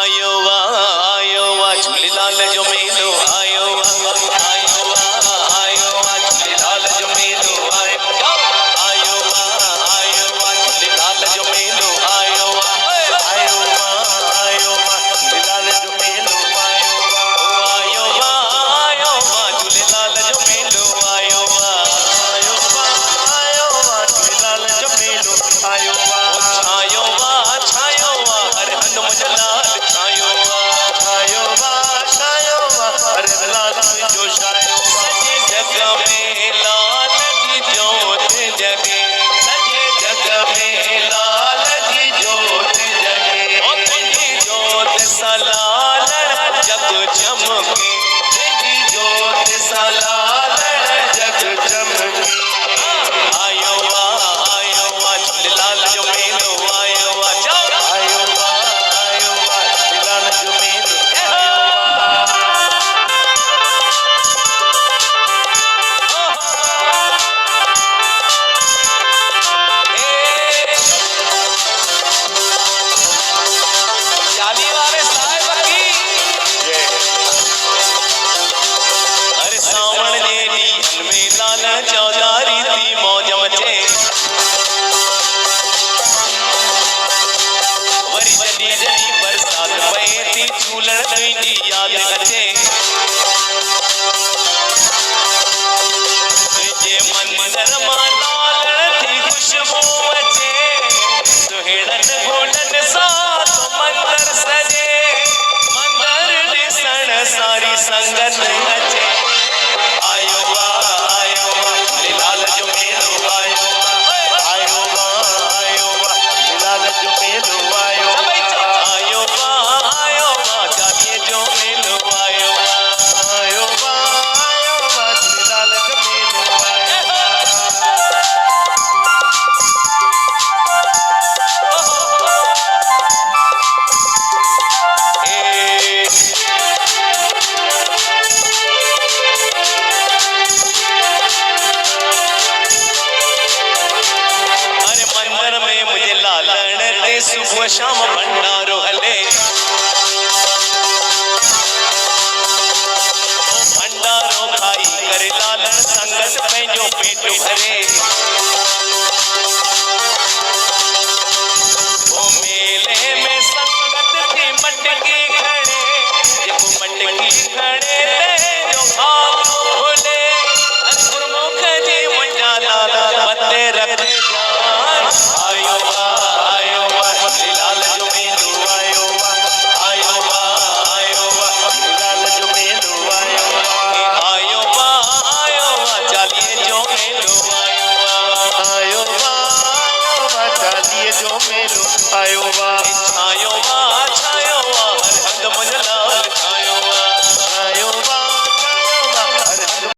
आयो वा झूलेलाल जो मेलो आयो वा झूलेलाल जो मेलो आयो वा झूलेलाल जो मेलो आयो वा झूलेलाल जो मेलो आयो वा झूलेलाल जो मेलो आयो वा झूलेलाल जो मेलो आयो वा छायो वा हर हंध मुझलाल छायो वा हर लाल जो छायो सजे जग में लाल जी जोत जगे सजे जग में लाल जी जोत जगे ओ तेरी जोत सलाल जग चमके तेरी जोत सलाल जग चमके आयो वा झूलेलाल जो मेलो आयो वा झूलेलाल जो मेलो चौधारी थी मौज मचे वरी जड़ी जड़ी बरसात पए थी झूलण तुंहिंजी याद अचे तुंहिंजे मंदर मां लालण थी खुशबू अचे सुहिणनि घोटनि सां तो मंदर सजे मंदर ॾिसण सारी संगत अचे आयो वा झूलेलाल जो मेलो आयो वा झूलेलाल जो मेलो आयो वा चालीहे जो मेलो आयो वा झूलेलाल जो मेलो सुबह शाम भंडारो हले भंडारो खाई करे लालण संगत पंहिंजो पेट भरे वो मेले में संगत थी मटकी खड़े जेको मटकी खड़े जो भाग खोले गुरमुख जी मुंहिंजा लाला मथे रखे जान आयो वा झूलेलाल जो मेलो आयो वा झूलेलाल जो मेलो आयो वा चालीहे जो मेलो आयो वा चालीहे जो मेलो आयो वा